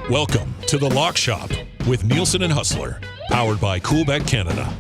Welcome to The Lock Shop with Nielson and Hustler, powered by Coolbet Canada.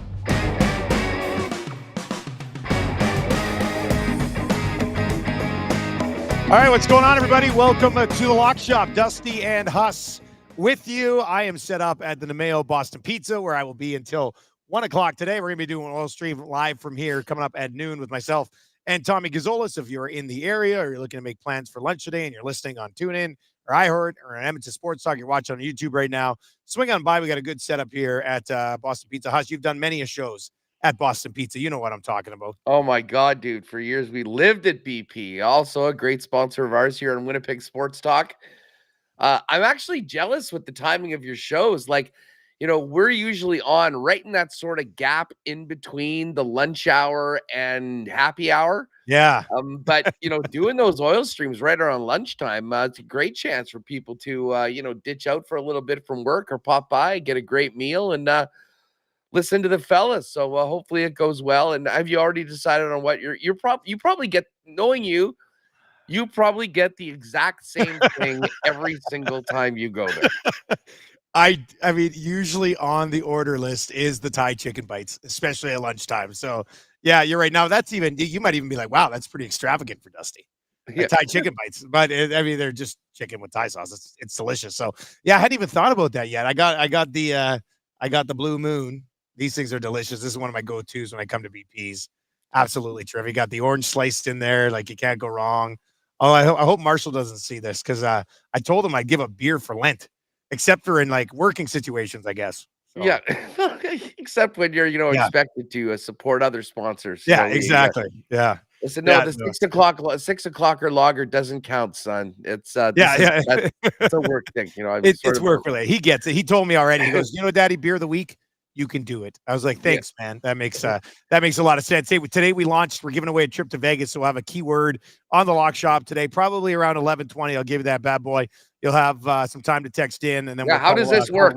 All right, what's going on, everybody? Welcome to The Lock Shop. Dusty and Huss with you. I am set up at the Nemeo Boston Pizza, where I will be until 1 o'clock today. We're going to be doing an oil stream live from here coming up at noon with myself and Tommy Gazzolis. If you're in the area or you're looking to make plans for lunch today and you're listening on TuneIn or iHeart or on Edmonton Sports Talk, you're watching on YouTube right now, swing on by. We got a good setup here at Boston Pizza. Huss, you've done many shows at Boston Pizza. You know what I'm talking about. Oh my God, dude. For years, we lived at BP. Also a great sponsor of ours here on Winnipeg Sports Talk. I'm actually jealous with the timing of your shows. Like, you know, we're usually on right in that sort of gap in between the lunch hour and happy hour. Yeah. But, you know, doing those oil streams right around lunchtime, it's a great chance for people to, ditch out for a little bit from work or pop by, get a great meal and listen to the fellas. So hopefully it goes well. And have you already decided on what you probably get, knowing you probably get the exact same thing every single time you go there. I mean, usually on the order list is the Thai chicken bites, especially at lunchtime. So, yeah, you're right. Now, you might even be like, wow, that's pretty extravagant for Dusty. Yeah. Thai chicken bites. But, they're just chicken with Thai sauce. It's delicious. So, yeah, I hadn't even thought about that yet. I got the Blue Moon. These things are delicious. This is one of my go-tos when I come to BP's. Absolutely terrific. Got the orange sliced in there. Like, you can't go wrong. Oh, I hope Marshall doesn't see this because I told him I'd give up beer for Lent. Except for in like working situations, I guess. So. Yeah, except when you're, expected to support other sponsors. Yeah, exactly. Yeah. Listen, no, the 6 o'clock or lager doesn't count, son. It's it's a work thing. It's work related. He gets it. He told me already. He goes, Daddy, beer of the week, you can do it. I was like, thanks, man. That makes a lot of sense. Hey, today we're giving away a trip to Vegas, so we'll have a keyword on the Lock Shop today, probably around 11:20. I'll give you that bad boy. You'll have some time to text in, and then how does this work?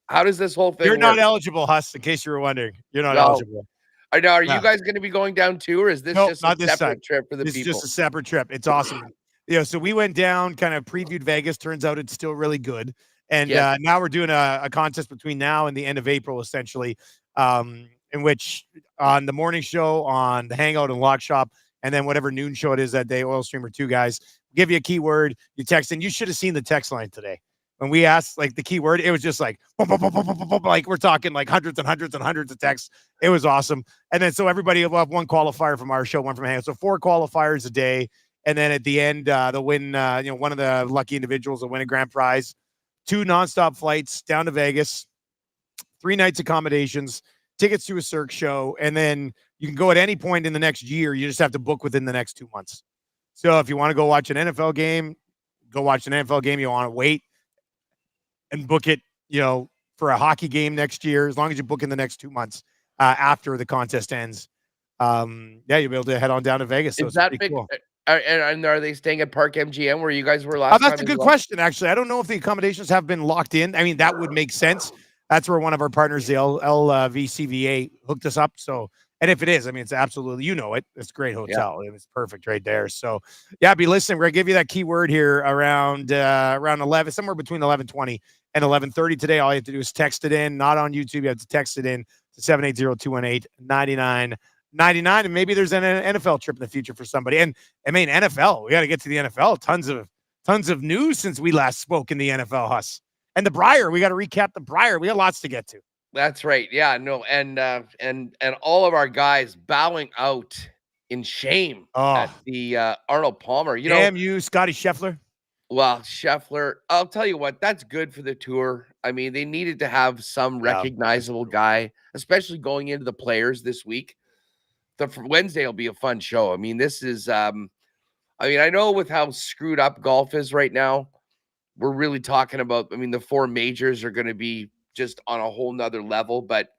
How does this whole thing You're work? Not eligible, Huss, in case you were wondering. You're not eligible. Are you guys going to be going down too, or is this just a separate trip for the people? It's just a separate trip. It's awesome. So we went down, kind of previewed Vegas. Turns out it's still really good. And now we're doing a contest between now and the end of April, essentially, in which on the morning show, on the Hangout and Lock Shop, and then whatever noon show it is that day, Oil Streamer 2 guys, give you a keyword, you text, and you should have seen the text line today. When we asked like the keyword, it was just like, like we're talking like hundreds and hundreds and hundreds of texts. It was awesome. And then so everybody will have one qualifier from our show, one from Hangout. So 4 qualifiers a day. And then at the end, they'll win, one of the lucky individuals will win a grand prize. 2 nonstop flights down to Vegas, 3 nights accommodations, tickets to a Cirque show, and then you can go at any point in the next year. You just have to book within the next 2 months. So if you want to go watch an NFL game, go watch an NFL game. You want to wait and book it, for a hockey game next year, as long as you book in the next 2 months after the contest ends. You'll be able to head on down to Vegas. So is that big? Cool. And are they staying at Park MGM where you guys were last time? That's a good question, actually. I don't know if the accommodations have been locked in. I mean, that would make sense. That's where one of our partners, the LVCVA, hooked us up. So, and if it is, I mean, it's absolutely, it's a great hotel. Yeah. It was perfect right there. So, be listening. We're going to give you that keyword here around 11, somewhere between 11:20 and 11:30 today. All you have to do is text it in, not on YouTube. You have to text it in to 780-218-9999. And maybe there's an NFL trip in the future for somebody. And I mean, NFL, we got to get to the NFL. Tons of news since we last spoke in the NFL, Huss. And the Briar, we got to recap the Briar. We got lots to get to. That's right. Yeah, no. And all of our guys bowing out in shame at the Arnold Palmer. Damn you, Scotty Scheffler. Well, Scheffler, I'll tell you what, that's good for the tour. I mean, they needed to have some recognizable guy, especially going into the Players this week. Wednesday will be a fun show. I mean, this is I mean, I know with how screwed up golf is right now, we're really talking about, I mean, the 4 majors are going to be just on a whole nother level, but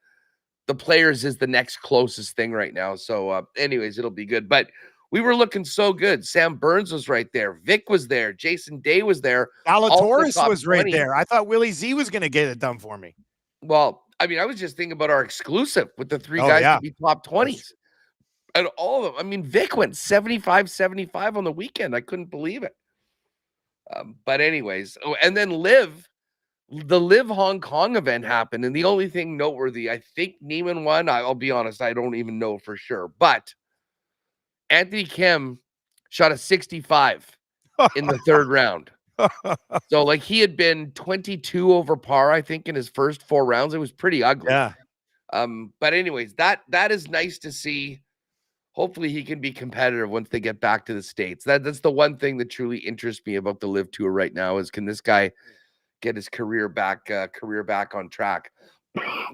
the Players is the next closest thing right now. So anyways, it'll be good. But we were looking so good. Sam Burns was right there. Vic was there. Jason Day was there. Zalatoris was right there. I thought Willie Z was going to get it done for me. Well, I mean, I was just thinking about our exclusive with the 3 guys to be top 20s. And all of them. I mean, Vic went 75-75 on the weekend. I couldn't believe it. But anyways, and then the Live Hong Kong event happened, and the only thing noteworthy, I think Neiman won. I'll be honest, I don't even know for sure. But Anthony Kim shot a 65 in the 3rd round. So, like, he had been 22 over par, I think, in his first 4 rounds. It was pretty ugly. Yeah. But anyways, that is nice to see. Hopefully he can be competitive once they get back to the States. That's the one thing that truly interests me about the Live Tour right now is, can this guy get his career back on track?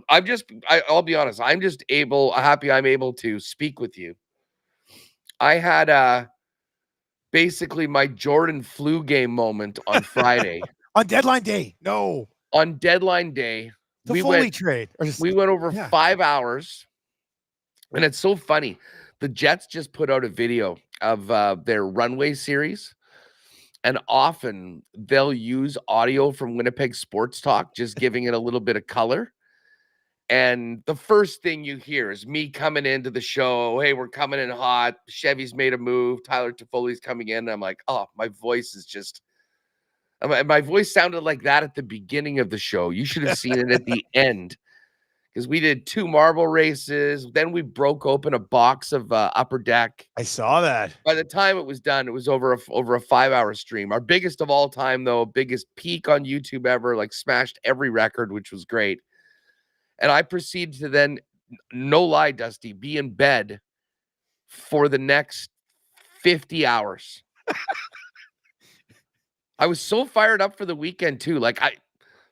I'll be honest, I'm just happy I'm able to speak with you. I had basically my Jordan flu game moment on Friday. On deadline day. No. On deadline day. We went over 5 hours. And it's so funny. The Jets just put out a video of their runway series. And often they'll use audio from Winnipeg Sports Talk, just giving it a little bit of color. And the first thing you hear is me coming into the show. Hey, we're coming in hot. Chevy's made a move. Tyler Toffoli's coming in. And I'm like, oh, my voice is just... My voice sounded like that at the beginning of the show. You should have seen it at the end. Because we did 2 marble races. Then we broke open a box of Upper Deck. I saw that. By the time it was done, it was over a 5-hour stream. Our biggest of all time, though, biggest peak on YouTube ever, like smashed every record, which was great. And I proceeded to then, no lie, Dusty, be in bed for the next 50 hours. I was so fired up for the weekend, too. Like,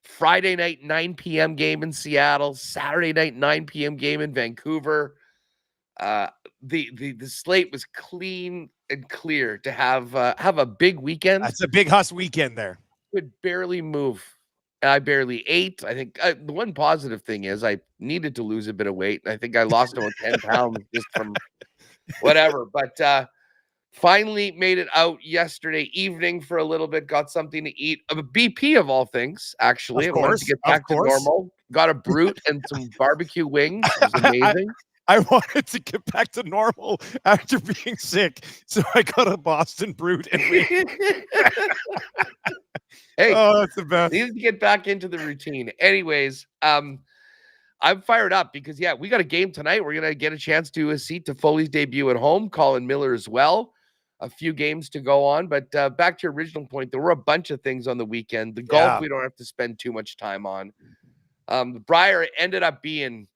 Friday night, 9 p.m. game in Seattle, Saturday night, 9 p.m. game in Vancouver. The slate was clean and clear to have a big weekend. That's a big Huss weekend there. Could barely move. I barely ate. I think the one positive thing is I needed to lose a bit of weight. I think I lost about 10 pounds just from whatever. But finally made it out yesterday evening for a little bit. Got something to eat. A BP of all things, actually. I wanted to get back to normal. Got a brute and some barbecue wings. It was amazing. I wanted to get back to normal after being sick, so I got a Boston Brute and wings. Hey, oh, that's the best. Needed to get back into the routine. Anyways, I'm fired up because, yeah, we got a game tonight. We're going to get a chance to see Toffoli's debut at home. Colin Miller as well. A few games to go on. But back to your original point, there were a bunch of things on the weekend. The golf we don't have to spend too much time on. The Briar ended up being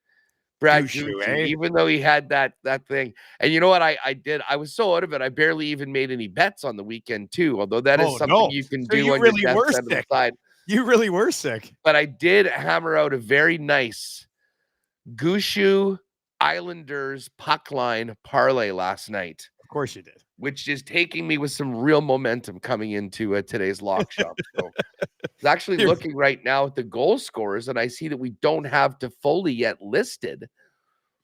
Brad Gushue, even though he had that thing. And you know what I did? I was so out of it, I barely even made any bets on the weekend, too. Although that is something you can do on your desk side of the side. You really were sick. But I did hammer out a very nice Gushue Islanders puck line parlay last night. Of course you did. Which is taking me with some real momentum coming into today's lock shop. So it's actually looking right now at the goal scorers, and I see that we don't have Toffoli yet listed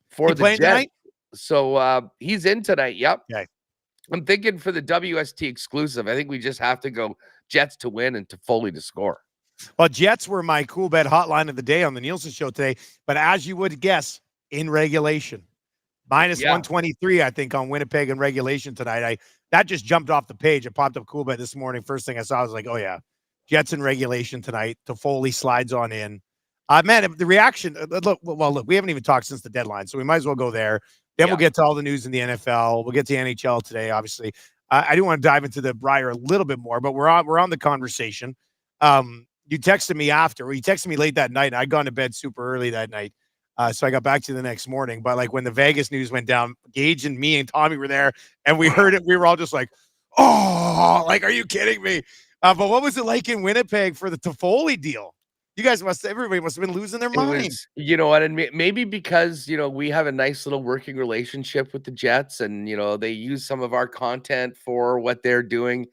for the Jets. Tonight? So he's in tonight. Yep. Okay. I'm thinking for the WST exclusive, I think we just have to go Jets to win and Toffoli to score. Well, Jets were my cool bet hotline of the day on the Nielsen show today, but as you would guess, in regulation. Minus 123, I think, on Winnipeg in regulation tonight. That just jumped off the page. It popped up cool bet this morning. First thing I saw, I was like, oh, yeah. Jets in regulation tonight. Toffoli slides on in. Man, the reaction, look, we haven't even talked since the deadline, so we might as well go there. Then we'll get to all the news in the NFL. We'll get to NHL today, obviously. I do want to dive into the Briar a little bit more, but we're on the conversation. You texted me after. You texted me late that night, and I'd gone to bed super early that night. So I got back to you the next morning. But like when the Vegas news went down, Gage and me and Tommy were there, and we heard it. We were all just like, oh, like, are you kidding me? But what was it like in Winnipeg for the Toffoli deal? Everybody must have been losing their It mind. was, you know what, and maybe because, we have a nice little working relationship with the Jets and, they use some of our content for what they're doing.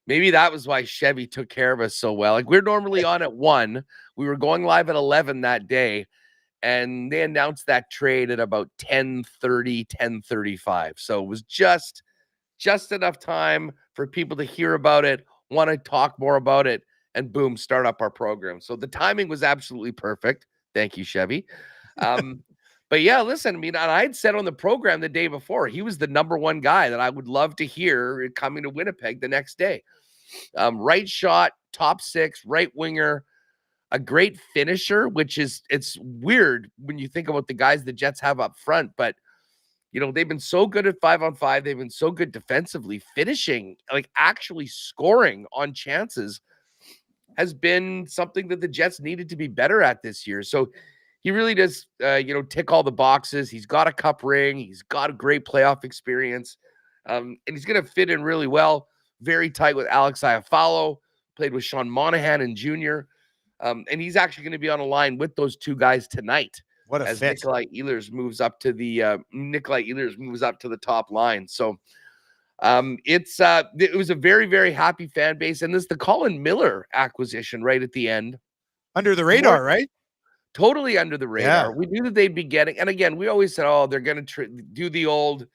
Maybe that was why Chevy took care of us so well. Like, we're normally on at 1. We were going live at 11 that day, and they announced that trade at about 10:30, 10:35. So it was just enough time for people to hear about it, want to talk more about it, and boom, start up our program. So the timing was absolutely perfect. Thank you, Chevy. But yeah, listen, I mean, I had said on the program the day before, he was the number 1 guy that I would love to hear coming to Winnipeg the next day. Right shot, top 6, right winger, a great finisher, it's weird when you think about the guys the Jets have up front, but they've been so good at 5-on-5. They've been so good defensively. Finishing, like actually scoring on chances, has been something that the Jets needed to be better at this year. So he really does, tick all the boxes. He's got a cup ring. He's got a great playoff experience. And he's going to fit in really well. Very tight with Alex Iafallo, played with Sean Monahan and Jr. And he's actually going to be on a line with those 2 guys tonight. What a as fit. Nikolai Ehlers moves up to the top line. So it was a very, very happy fan base. And this the Colin Miller acquisition right at the end. Under the radar, right? Totally under the radar. Yeah. We knew that they'd be getting, and again, we always said, they're going to do the old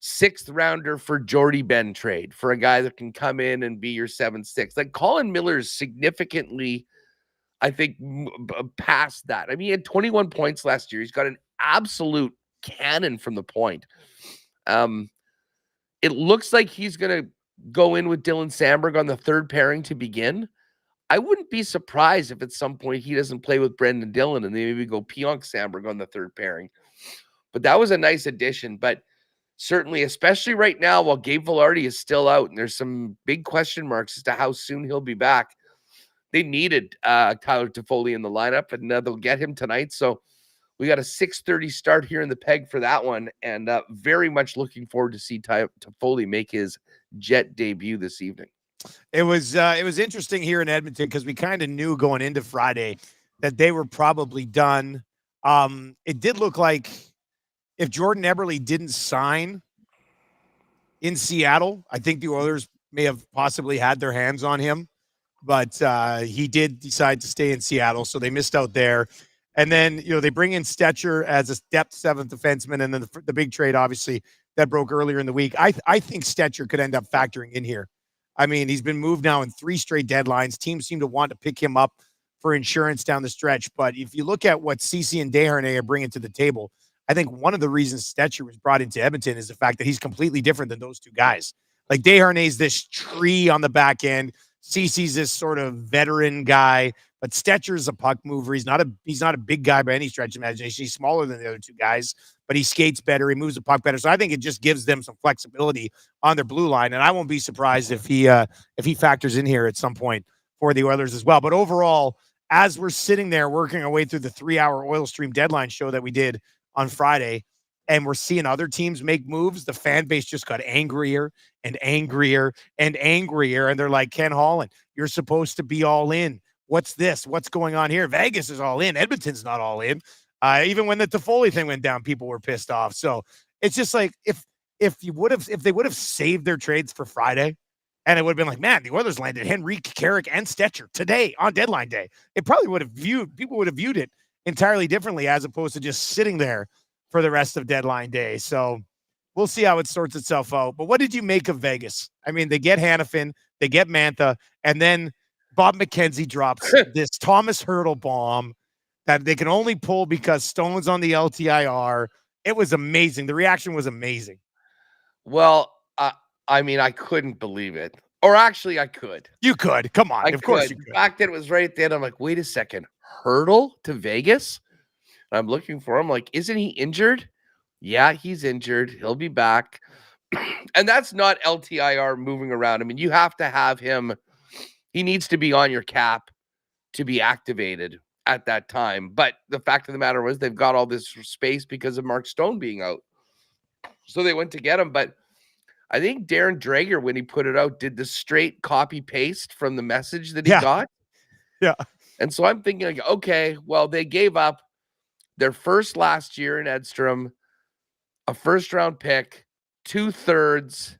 6th rounder for Jordy Ben trade for a guy that can come in and be your 7-6. Like Colin Miller's significantly, I think, past that. I mean, he had 21 points last year. He's got an absolute cannon from the point. It looks like he's going to go in with Dylan Sandberg on the 3rd pairing to begin. I wouldn't be surprised if at some point he doesn't play with Brendan Dillon and they maybe go Pionk Sandberg on the 3rd pairing. But that was a nice addition. But certainly, especially right now, while Gabe Vilardi is still out and there's some big question marks as to how soon he'll be back, they needed Tyler Toffoli in the lineup, and they'll get him tonight. So we got a 6:30 start here in the Peg for that one, and very much looking forward to see Toffoli make his Jet debut this evening. It was interesting here in Edmonton because we kind of knew going into Friday that they were probably done. It did look like if Jordan Eberle didn't sign in Seattle, I think the Oilers may have possibly had their hands on him. But he did decide to stay in Seattle, so they missed out there. And then, they bring in Stetcher as a depth 7th defenseman, and then the big trade, obviously, that broke earlier in the week. I think Stetcher could end up factoring in here. I mean, he's been moved now in 3 straight deadlines. Teams seem to want to pick him up for insurance down the stretch. But if you look at what Ceci and Desharnais are bringing to the table, I think one of the reasons Stetcher was brought into Edmonton is the fact that he's completely different than those 2 guys. Like Desharnais' this tree on the back end. Cece's this sort of veteran guy, but Stetcher's a puck mover. He's not a big guy by any stretch of imagination. He's smaller than the other 2 guys, but he skates better. He moves the puck better. So I think it just gives them some flexibility on their blue line. And I won't be surprised if he factors in here at some point for the Oilers as well. But overall, as we're sitting there working our way through the 3-hour Oil Stream deadline show that we did on Friday, and we're seeing other teams make moves, the fan base just got angrier and angrier and angrier. And they're like, Ken Holland, you're supposed to be all in. What's this? What's going on here? Vegas is all in. Edmonton's not all in. Even when the Toffoli thing went down, people were pissed off. So it's just like if they would have saved their trades for Friday, and it would have been like, man, the Oilers landed Henrique, Carrick, and Stetcher today on deadline day. It probably people would have viewed it entirely differently as opposed to just sitting there for the rest of deadline day. So we'll see how it sorts itself out. But what did you make of Vegas? I mean, they get Hannafin, they get Mantha, and then Bob McKenzie drops this Thomas Hurdle bomb that they can only pull because Stone's on the LTIR. It was amazing. The reaction was amazing. Well, I mean, I couldn't believe it. Or actually, I could. You could. Come on. Of course you could. The fact that it was right there, I'm like, wait a second. Hurdle to Vegas? I'm looking for him. Like, isn't he injured? Yeah, he's injured. He'll be back. And that's not LTIR moving around. I mean, you have to have him. He needs to be on your cap to be activated at that time. But the fact of the matter was they've got all this space because of Mark Stone being out. So they went to get him. But I think Darren Dreger, when he put it out, did the straight copy paste from the message that he got. Yeah. And so I'm thinking, like, okay, well, they gave up their first last year in Edstrom, a first-round pick, 2/3,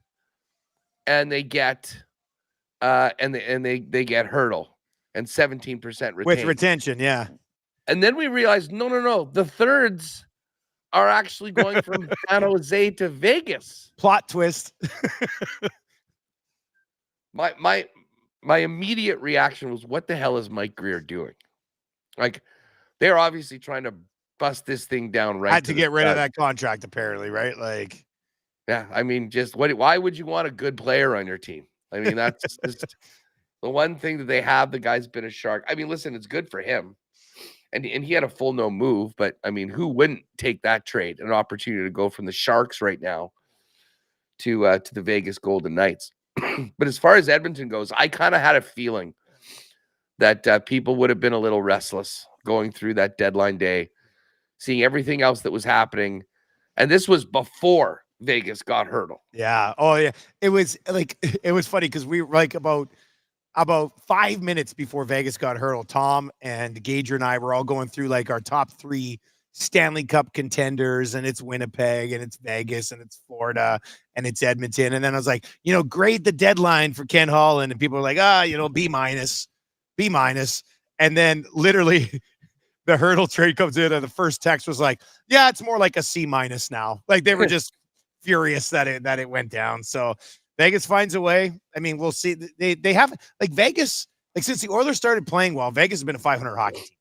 and they get they get Hurdle and 17% With retained. retention, yeah. And then we realized, no, the thirds are actually going from San Jose to Vegas. Plot twist. My immediate reaction was, what the hell is Mike Greer doing? Like, they're obviously trying to bust this thing down right Had to get rid of that contract, apparently, right? Like, yeah, I mean, just why would you want a good player on your team? I mean, that's just the one thing that they have. The guy's been a Shark. I mean, listen, it's good for him. And he had a full no move, but I mean, who wouldn't take that trade? An opportunity to go from the Sharks right now to the Vegas Golden Knights. But as far as Edmonton goes, I kind of had a feeling that people would have been a little restless going through that deadline day, seeing everything else that was happening. And this was before Vegas got Hurdle. Yeah. Oh, yeah. It was funny because we were like about 5 minutes before Vegas got Hurdle, Tom and Gager and I were all going through like our top 3 Stanley Cup contenders, and it's Winnipeg, and it's Vegas, and it's Florida, and it's Edmonton. And then I was like, grade the deadline for Ken Holland, and people were like, B minus. And then literally the Hurdle trade comes in, and the first text was like, yeah, it's more like a C minus now. Like they were just furious that it went down. So Vegas finds a way. I mean, we'll see. They have like Vegas, like since the Oilers started playing well, Vegas has been a 500 hockey team.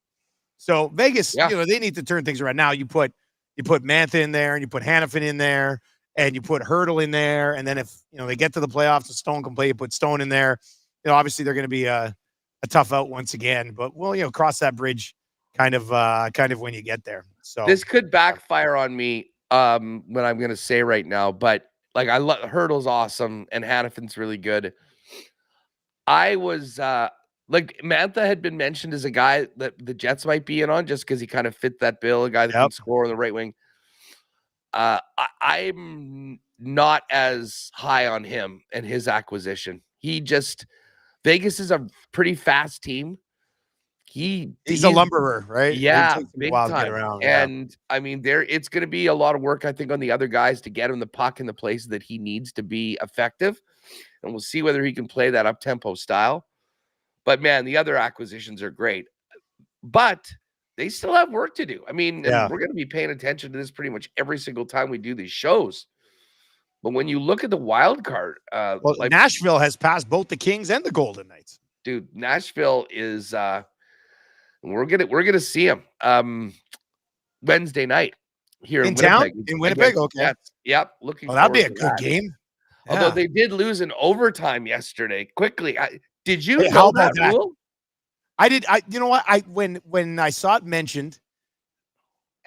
So Vegas, they need to turn things around. Now you put Mantha in there, and you put Hannafin in there, and you put Hurdle in there, and then if they get to the playoffs and Stone can play, you put Stone in there. Obviously they're going to be a tough out once again, but we'll cross that bridge kind of when you get there. So this could backfire on me what I'm going to say right now, but like Hurdle's awesome and Hannafin's really good. I was like Mantha had been mentioned as a guy that the Jets might be in on just because he kind of fit that bill, a guy that can score on the right wing. I'm not as high on him and his acquisition. Vegas is a pretty fast team. He's a lumberer, right? Yeah, big time. To get around, and I mean, it's going to be a lot of work, I think, on the other guys to get him the puck in the places that he needs to be effective. And we'll see whether he can play that up-tempo style. But man, the other acquisitions are great. But they still have work to do. I mean, and we're going to be paying attention to this pretty much every single time we do these shows. But when you look at the wild card, Nashville has passed both the Kings and the Golden Knights. Dude, Nashville is we're gonna see them Wednesday night here in town Winnipeg. in Winnipeg. Okay. Jets. Yep. Looking. That'd be a good game. Although they did lose in overtime yesterday. Quickly, did you know that rule? I did. You know what? When I saw it mentioned,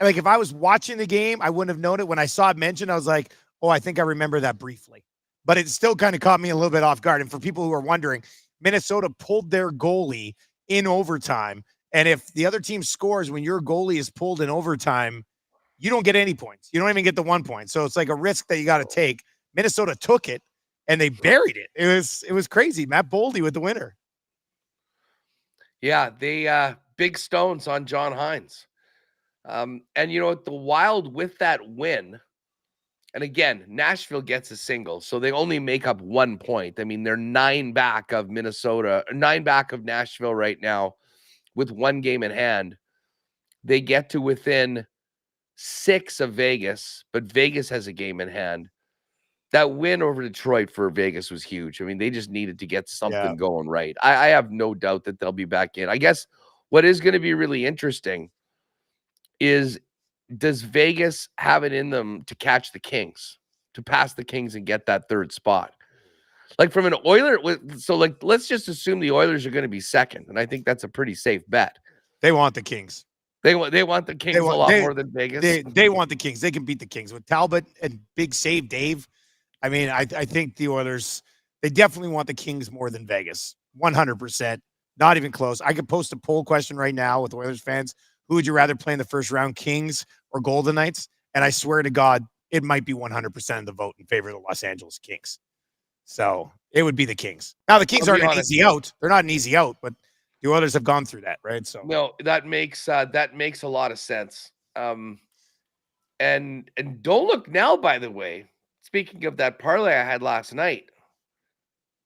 like if I was watching the game, I wouldn't have known it. When I saw it mentioned, I was like, oh, I think I remember that briefly. But it still kind of caught me a little bit off guard. And for people who are wondering, Minnesota pulled their goalie in overtime. And if the other team scores when your goalie is pulled in overtime, you don't get any points. You don't even get the 1 point. So it's like a risk that you got to take. Minnesota took it and they buried it. It was crazy. Matt Boldy with the winner. Yeah, they big stones on John Hines. And the Wild with that win, and again, Nashville gets a single, so they only make up 1 point. I mean, they're 9 back of Minnesota, 9 back of Nashville right now with 1 game in hand. They get to within 6 of Vegas, but Vegas has a game in hand. That win over Detroit for Vegas was huge. I mean, they just needed to get something going right. I have no doubt that they'll be back in. I guess what is going to be really interesting is, does Vegas have it in them to catch the Kings, to pass the Kings and get that 3rd spot? Like from an Oiler, so like let's just assume the Oilers are going to be 2nd, and I think that's a pretty safe bet. They want the Kings. They want the Kings a lot more than Vegas. They want the Kings. They can beat the Kings with Talbot and big save Dave. I mean, I think the Oilers, they definitely want the Kings more than Vegas. 100%. Not even close. I could post a poll question right now with Oilers fans. Who would you rather play in the first round, Kings or Golden Knights? And I swear to God, it might be 100% of the vote in favor of the Los Angeles Kings. So it would be the Kings. Now, the Kings aren't an easy out. They're not an easy out, but The Oilers have gone through that, right? So no, that makes a lot of sense. And don't look now, by the way. Speaking of that parlay I had last night,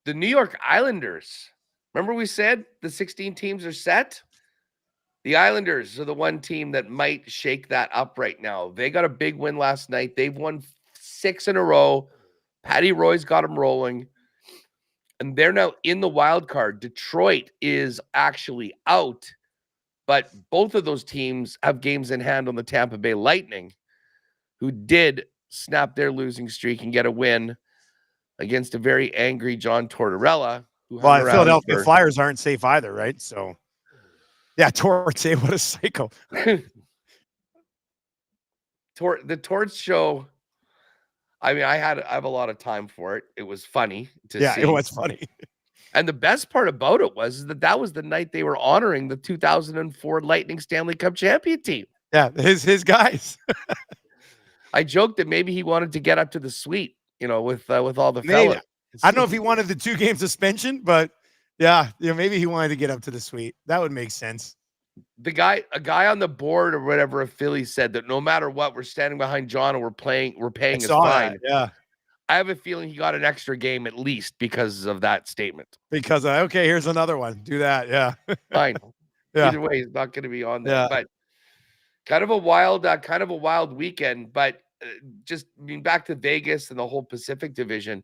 the New York Islanders. Remember we said the 16 teams are set? The Islanders are the one team that might shake that up right now. They got a big win last night. They've won 6 in a row. Patty Roy's got them rolling. And they're now in the wild card. Detroit is actually out. But both of those teams have games in hand on the Tampa Bay Lightning, who did snap their losing streak and get a win against a very angry John Tortorella. Who well, the Philadelphia Flyers aren't safe either, right? So, yeah, Torts, what a psycho. The Torts show, I mean, I have a lot of time for it. It was funny to see. Yeah, it was funny. And the best part about it was that was the night they were honoring the 2004 Lightning Stanley Cup champion team. Yeah, his guys. I joked that maybe he wanted to get up to the suite, with all the fellas. I don't know if he wanted the 2-game suspension, but yeah, maybe he wanted to get up to the suite. That would make sense. A guy on the board or whatever of Philly said that no matter what, we're standing behind John and we're paying his fine. Yeah. I have a feeling he got an extra game at least because of that statement. Because okay, here's another one. Do that. Yeah. Fine. Yeah. Either way, he's not going to be on there. Yeah. But kind of a wild weekend. But just back to Vegas and the whole Pacific Division.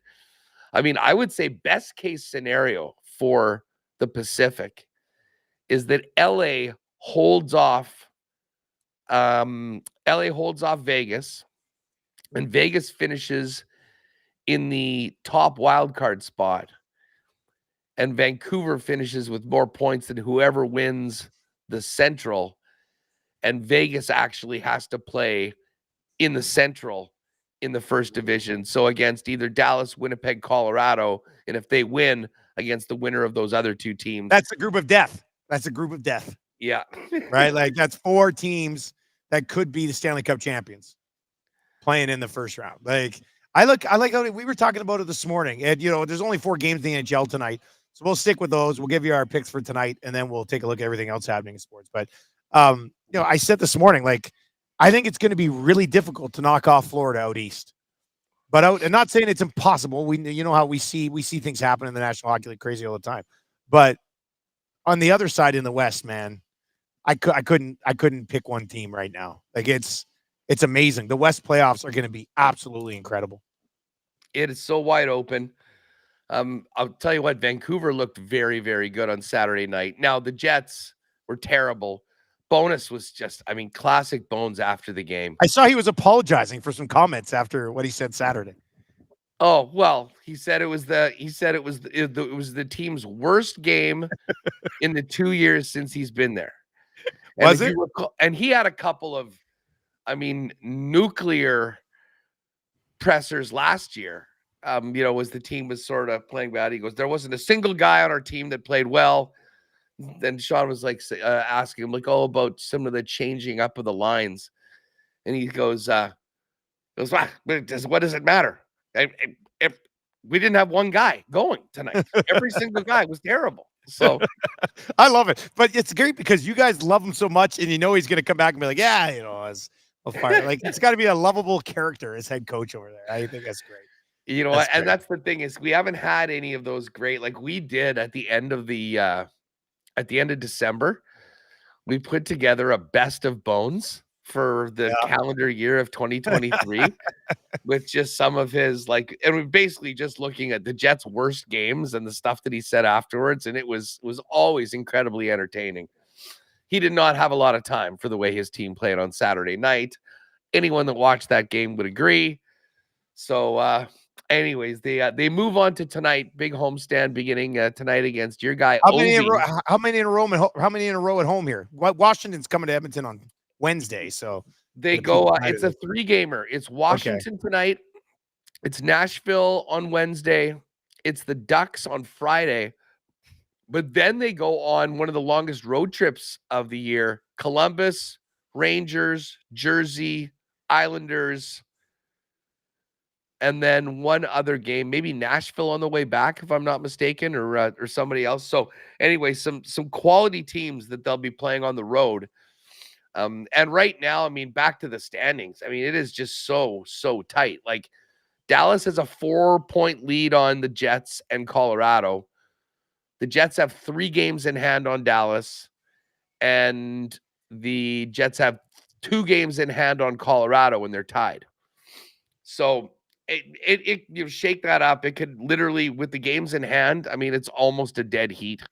I mean, I would say best case scenario for the Pacific is that LA holds off Vegas, and Vegas finishes in the top wild card spot, and Vancouver finishes with more points than whoever wins the Central, and Vegas actually has to play in the Central in the first division, so against either Dallas, Winnipeg, Colorado, and if they win against the winner of those other two teams. That's a group of death. Yeah. Right? Like that's 4 teams that could be the Stanley Cup champions playing in the first round. Like I like how we were talking about it this morning, and there's only 4 games in the NHL tonight, so we'll stick with those. We'll give you our picks for tonight, and then we'll take a look at everything else happening in sports. But I said this morning, like I think it's going to be really difficult to knock off Florida out east. But I'm not saying it's impossible. How we see things happen in the National Hockey League crazy all the time. But on the other side in the West, man, I couldn't pick one team right now. Like it's amazing. The West playoffs are going to be absolutely incredible. It is so wide open. I'll tell you what, Vancouver looked very, very good on Saturday night. Now the Jets were terrible. Bonus was just, classic Bones after the game. I saw he was apologizing for some comments after what he said Saturday. Oh, well, he said it was the team's worst game in the 2 years since he's been there. Was it? And he had a couple of, nuclear pressers last year. As the team was sort of playing bad. He goes, there wasn't a single guy on our team that played well. Then Sean was like asking him about some of the changing up of the lines, and he goes, what does it matter? If we didn't have one guy going tonight, every single guy was terrible. So I love it, but it's great because you guys love him so much, and he's going to come back and be like, yeah, as a fire. Like it's got to be a lovable character as head coach over there. I think that's great. That's the thing is we haven't had any of those great like we did at the end of December. We put together a best of Bones for the calendar year of 2023 with just some of his and we're basically just looking at the Jets' worst games and the stuff that he said afterwards, and it was always incredibly entertaining. He did not have a lot of time for the way his team played on Saturday night. Anyone that watched that game would agree. So anyways, they move on to tonight. Big homestand beginning tonight against your guy. How many in a row at home here? Washington's coming to Edmonton on Wednesday, so they go. It's a 3-gamer. It's Washington tonight. It's Nashville on Wednesday. It's the Ducks on Friday. But then they go on one of the longest road trips of the year: Columbus, Rangers, Jersey, Islanders. and then one other game, maybe Nashville on the way back, if I'm not mistaken, or somebody else. So anyway, some quality teams that they'll be playing on the road. And right now, I mean, back to the standings. I mean, it is just so tight. Like Dallas has a 4-point lead on the Jets and Colorado. The Jets have 3 games in hand on Dallas, and the Jets have 2 games in hand on Colorado, and they're tied. So it you shake that up. It could literally, with the games in hand, I mean, it's almost a dead heat.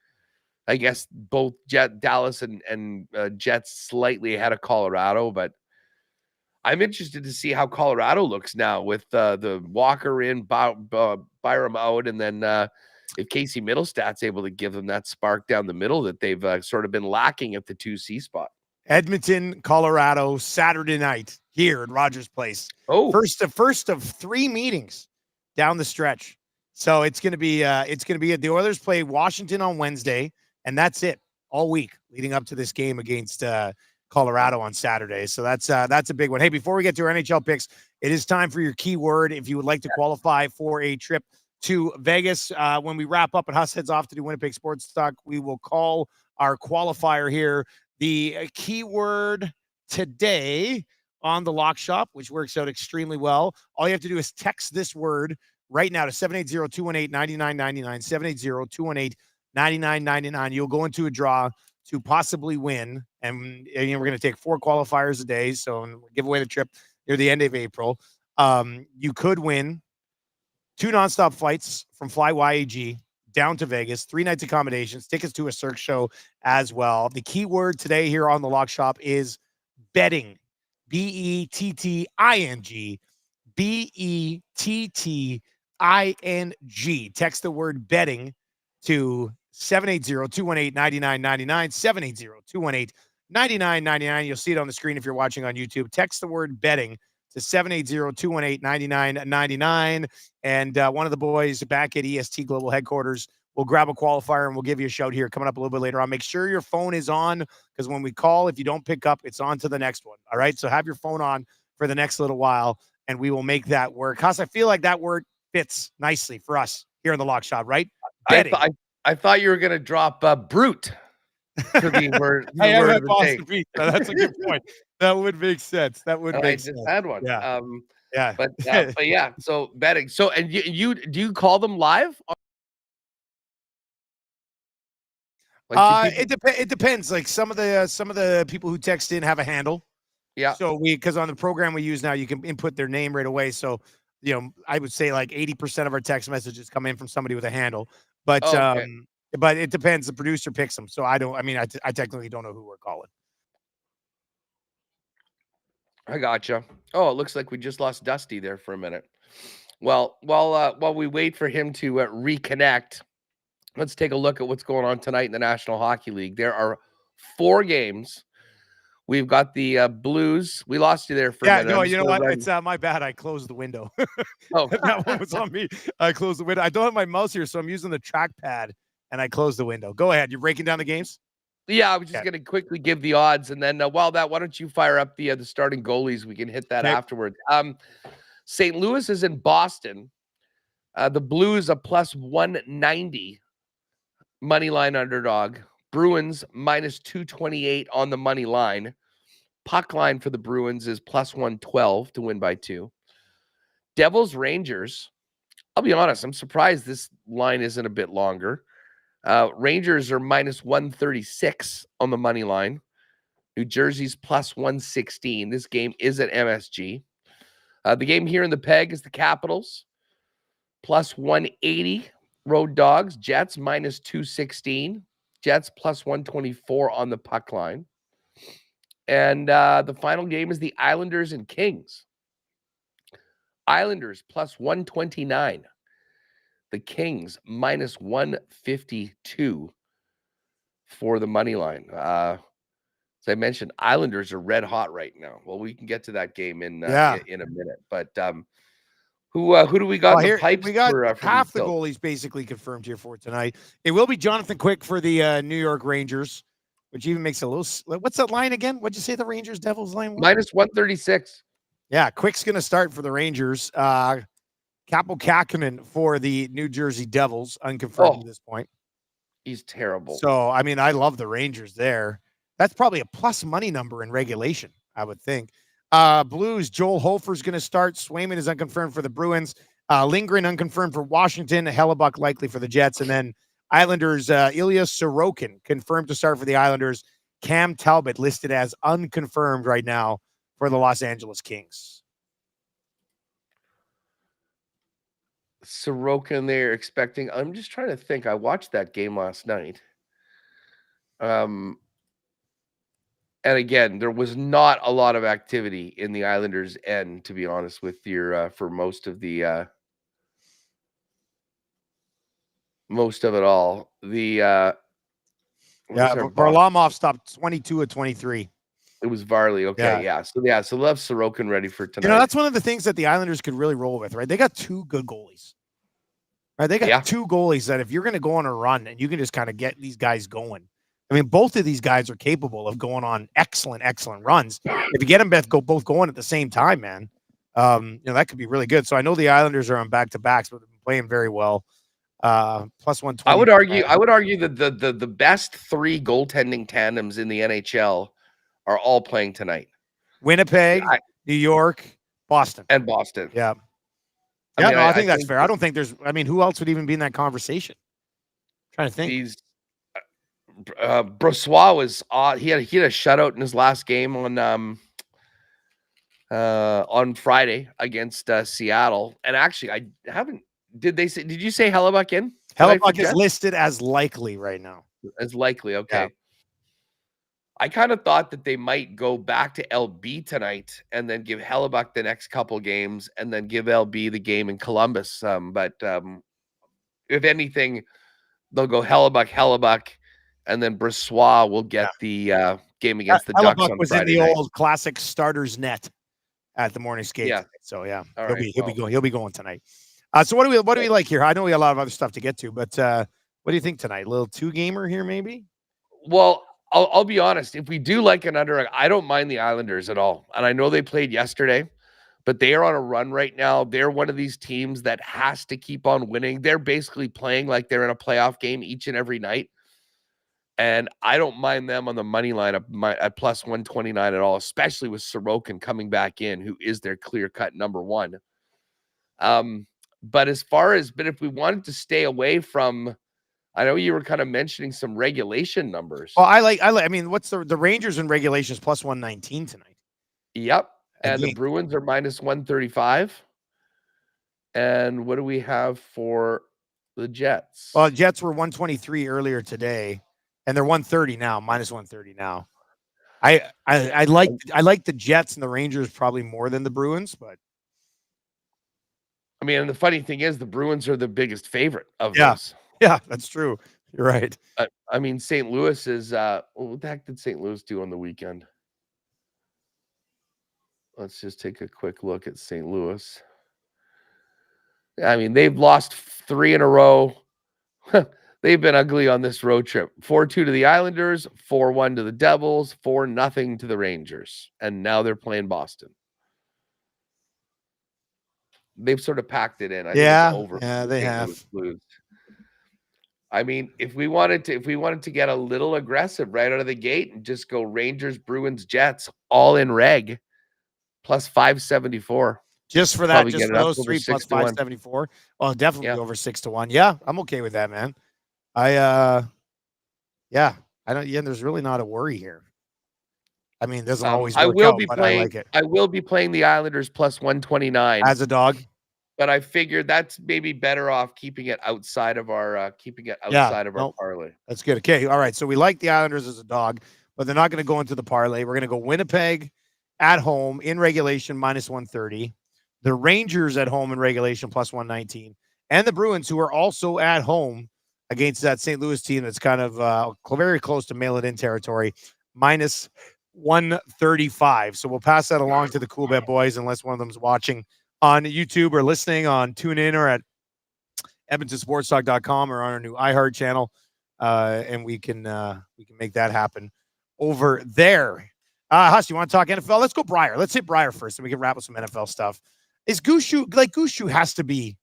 I guess both Dallas and Jets slightly ahead of Colorado, but I'm interested to see how Colorado looks now with the Walker in, Byram out, and then if Casey Middlestat's able to give them that spark down the middle that they've sort of been lacking at the 2C spot. Edmonton, Colorado, Saturday night here at Rogers Place. Oh, first of 3 meetings down the stretch. So it's going to be the Oilers play Washington on Wednesday, and that's it all week leading up to this game against Colorado on Saturday. So that's a big one. Hey, before we get to our NHL picks, it is time for your keyword. If you would like to qualify for a trip to Vegas, when we wrap up and Huss heads off to do Winnipeg Sports Talk, we will call our qualifier here. The keyword today on the Lock Shop, which works out extremely well. All you have to do is text this word right now to 780-218-9999, 780-218-9999. You'll go into a draw to possibly win. And we're going to take 4 qualifiers a day. So we'll give away the trip near the end of April. You could win 2 nonstop flights from Fly YAG down to Vegas, 3 nights accommodations, tickets to a Cirque show as well. The key word today here on the Lock Shop is betting. Betting. Betting. Text the word betting to 780-218-9999, 780-218-9999. You'll see it on the screen if you're watching on YouTube. Text the word betting to 780-218-9999. And one of the boys back at EST Global Headquarters will grab a qualifier and we'll give you a shout here coming up a little bit later on. Make sure your phone is on, because when we call, if you don't pick up, it's on to the next one. All right. So have your phone on for the next little while and we will make that work. Because I feel like that word fits nicely for us here in the Lock Shop, right? Betting. I thought you were going to drop brute for the word. I have had Boston beat. That's a good point. That would make sense. That would make sense. I just had one. Yeah. But yeah. So betting. So, and you do you call them live? It depends. Like some of the people who text in have a handle. Yeah. So because on the program we use now, you can input their name right away. So, I would say like 80% of our text messages come in from somebody with a handle. But but it depends. The producer picks them. So I technically don't know who we're calling. I gotcha. Oh, it looks like we just lost Dusty there for a minute. Well, while we wait for him to reconnect, let's take a look at what's going on tonight in the National Hockey League. There are 4 games. We've got the Blues. We lost you there for a minute. Yeah, no, you know what? It's my bad. I closed the window. Oh, that one was on me. I closed the window. I don't have my mouse here, so I'm using the trackpad, and I closed the window. Go ahead. You're breaking down the games? Yeah, I was just going to quickly give the odds, and then why don't you fire up the starting goalies? We can hit that afterwards. St. Louis is in Boston. The Blues a plus 190 money line underdog. Bruins minus 228 on the money line. Puck line for the Bruins is plus 112 to win by 2. Devils Rangers. I'll be honest, I'm surprised this line isn't a bit longer. Rangers are minus 136 on the money line. New Jersey's plus 116. This game is at MSG. The game here in the Peg is the Capitals. Plus 180. Road Dogs. Jets minus 216. Jets plus 124 on the puck line. And the final game is the Islanders and Kings. Islanders plus 129. The Kings minus 152 for the money line. As I mentioned, Islanders are red hot right now. Well, we can get to that game in a minute. But who do we got in the pipes? We got for half the goalies basically confirmed here for tonight. It will be Jonathan Quick for the New York Rangers, which even makes a little. What's that line again? What'd you say the Rangers Devils line was? Minus 136. Yeah, Quick's going to start for the Rangers. Capo Kakkonen for the New Jersey Devils, unconfirmed at this point. He's terrible. So, I mean, I love the Rangers there. That's probably a plus money number in regulation, I would think. Blues, Joel Hofer's going to start. Swayman is unconfirmed for the Bruins. Lindgren unconfirmed for Washington. Hellebuck likely for the Jets. And then Islanders, Ilya Sorokin confirmed to start for the Islanders. Cam Talbot listed as unconfirmed right now for the Los Angeles Kings. Sorokin, they're expecting. I'm just trying to think. I watched that game last night. And again, there was not a lot of activity in the Islanders' end, to be honest with you, for most of it all. Varlamov stopped 22 of 23. It was Varley. Okay, yeah. So left Sorokin ready for tonight. You know, that's one of the things that the Islanders could really roll with, right? They got two good goalies. Right? They got two goalies that if you're going to go on a run and you can just kind of get these guys going. I mean, both of these guys are capable of going on excellent runs. If you get them both going at the same time, man, that could be really good. So I know the Islanders are on back-to-backs, but they've been playing very well. Plus 120. I would argue that the best three goaltending tandems in the NHL are all playing tonight. Winnipeg, New York, Boston. And Boston. Yeah. I think that's fair. I don't think who else would even be in that conversation? I'm trying to think. Brossoit was he had a shutout in his last game on Friday against Seattle. And actually, I haven't. Did you say Hellebuck in? Hellebuck is listed as likely right now. As likely, okay. Yeah. I kind of thought that they might go back to LB tonight and then give Hellebuck the next couple games and then give LB the game in Columbus. But if anything, they'll go Hellebuck, and then Brossoit will get the game against the Ducks on was Friday in the night. old classic starters net at the morning skate. Yeah. So yeah, All he'll be going tonight. So what do we like here? I know we have a lot of other stuff to get to, but what do you think tonight? A little 2-gamer here, maybe? Well, I'll be honest. If we do like an under, I don't mind the Islanders at all. And I know they played yesterday, but they are on a run right now. They're one of these teams that has to keep on winning. They're basically playing like they're in a playoff game each and every night. And I don't mind them on the money line at plus 129 at all, especially with Sorokin coming back in, who is their clear-cut number one. But if we wanted to stay away from, I know you were kind of mentioning some regulation numbers. Well, I mean, what's the Rangers in regulation is plus 119 tonight. Yep. And the Bruins are minus 135. And what do we have for the Jets? Well, Jets were 123 earlier today, and they're 130 now, minus 130 now. I like the Jets and the Rangers probably more than the Bruins, but I mean, and the funny thing is the Bruins are the biggest favorite of those. Yeah, that's true. You're right. I mean, St. Louis is what the heck did St. Louis do on the weekend? Let's just take a quick look at St. Louis. I mean, they've lost 3 in a row. They've been ugly on this road trip. 4-2 to the Islanders, 4-1 to the Devils, 4-0 to the Rangers. And now they're playing Boston. They've sort of packed it in. I think it's over. Yeah, they have. I mean, if we wanted to get a little aggressive right out of the gate and just go Rangers, Bruins, Jets, all in reg, plus 574. Just for that, just for those three plus 574. Well, definitely over 6-1. Yeah, I'm okay with that, man. I don't. Yeah, there's really not a worry here. I mean, doesn't always work out, but I like it. I will be playing the Islanders plus 129 as a dog. But I figured that's maybe better off keeping it outside of our our parlay. That's good. Okay, all right. So we like the Islanders as a dog, but they're not going to go into the parlay. We're going to go Winnipeg at home in regulation minus 130. The Rangers at home in regulation plus 119, and the Bruins, who are also at home against that St. Louis team that's kind of very close to mail it in territory, minus 135. So we'll pass that along to the Cool Bet boys, unless one of them's watching on YouTube or listening on TuneIn or at EdmontonSportsTalk.com or on our new iHeart channel, and we can make that happen over there. Huss, you want to talk NFL? Let's go Briar. Let's hit Briar first, and we can wrap up some NFL stuff. Is Gushu, like Gushu has to be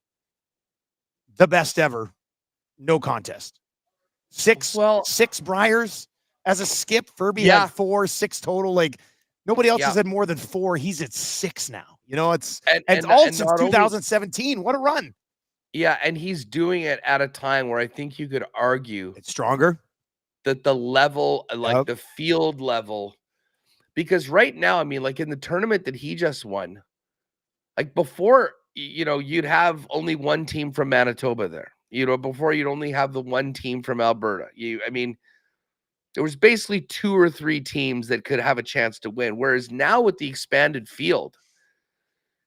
the best ever, no contest. Six Well, Briars as a skip. Furby yeah, had 4, 6 total. Like nobody else yeah, has had more than 4. He's at 6 now. You know, it's and all and since not only 2017. What a run. yeah, and he's doing it at a time where I think you could argue It's stronger. that the level, like Yep. the field level, because right now, I mean, like in the tournament that he just won, like before, you'd have only one team from Manitoba there. Before you'd only have the one team from Alberta. I mean, there was basically 2 or 3 teams that could have a chance to win. Whereas now with the expanded field,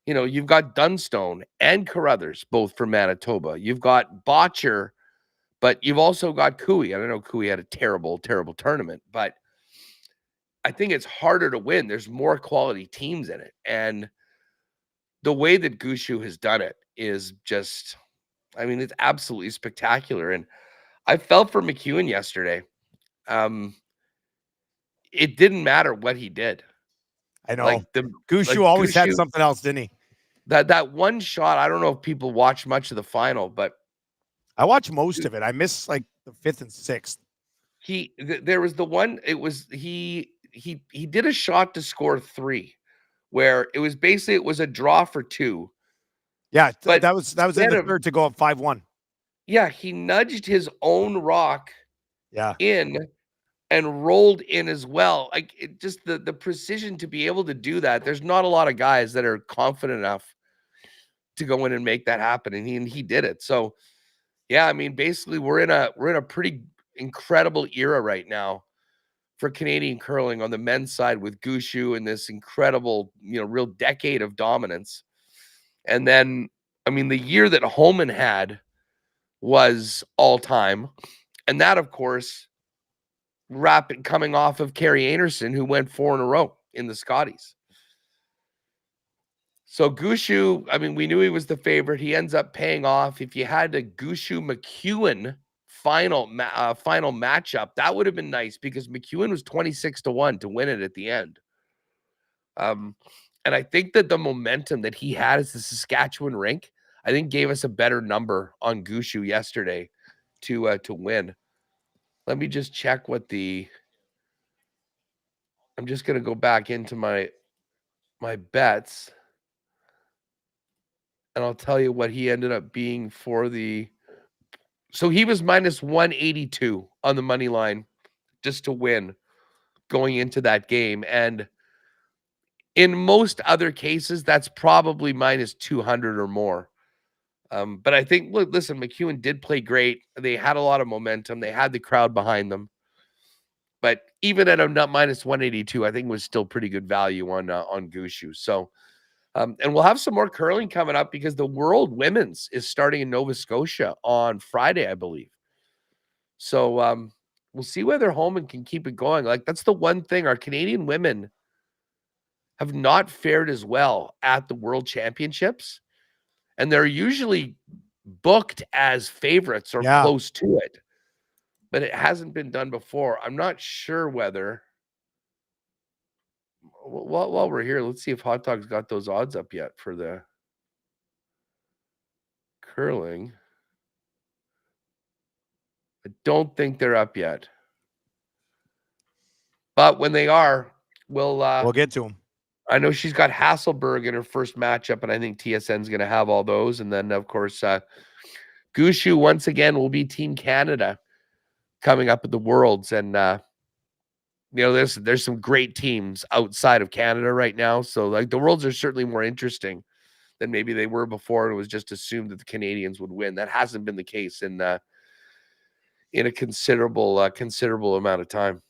you've got Dunstone and Carruthers, both from Manitoba. You've got Botcher, but you've also got Cooey. I don't know, Cooey had a terrible, terrible tournament, but I think it's harder to win. There's more quality teams in it. And the way that Gushu has done it is just, I mean, it's absolutely spectacular. And I felt for McEwen yesterday. It didn't matter what he did. I know. Like the Gushu like always had Gushu, something else, didn't he? that one shot, I don't know if people watch much of the final, but I watched most of it. I missed like the 5th and 6th. There was the one, it was he did a shot to score 3 where it was basically it was a draw for 2. Yeah, But that was in instead the of, third to go up 5-1. yeah, he nudged his own rock Yeah. in and rolled in as well. Like it just the precision to be able to do that. There's not a lot of guys that are confident enough to go in and make that happen, and he did it. So yeah, I mean, basically we're in a pretty incredible era right now for Canadian curling on the men's side with Gushu and this incredible, real decade of dominance. And then, I mean, the year that Holman had was all time. And that, of course, rapid coming off of Kerry Anderson, who went 4 in a row in the Scotties. So Gushu, I mean, we knew he was the favorite. He ends up paying off. If you had a Gushu McEwen final matchup, that would have been nice because McEwen was 26-1 to win it at the end. And I think that the momentum that he had as the Saskatchewan rink, I think gave us a better number on Gushu yesterday to win. Let me just check I'm just going to go back into my bets. And I'll tell you what he ended up being for so he was minus 182 on the money line just to win going into that game. And in most other cases, that's probably minus 200 or more. But I think, look, listen, McEwen did play great. They had a lot of momentum. They had the crowd behind them. But even at a minus 182, I think was still pretty good value on Gushu. So, and we'll have some more curling coming up because the World Women's is starting in Nova Scotia on Friday, I believe. So we'll see whether Holman can keep it going. Like that's the one thing our Canadian women have not fared as well at the World Championships, and they're usually booked as favorites or close to it, but it hasn't been done before. I'm not sure whether. While we're here, let's see if Hot Dog's got those odds up yet for the curling. I don't think they're up yet. But when they are, we'll get to them. I know she's got Hasselberg in her first matchup, and I think TSN's going to have all those. And then, of course, Gushu once again will be Team Canada coming up at the Worlds. And, there's some great teams outside of Canada right now. So, like, the Worlds are certainly more interesting than maybe they were before. And it was just assumed that the Canadians would win. That hasn't been the case in a considerable amount of time.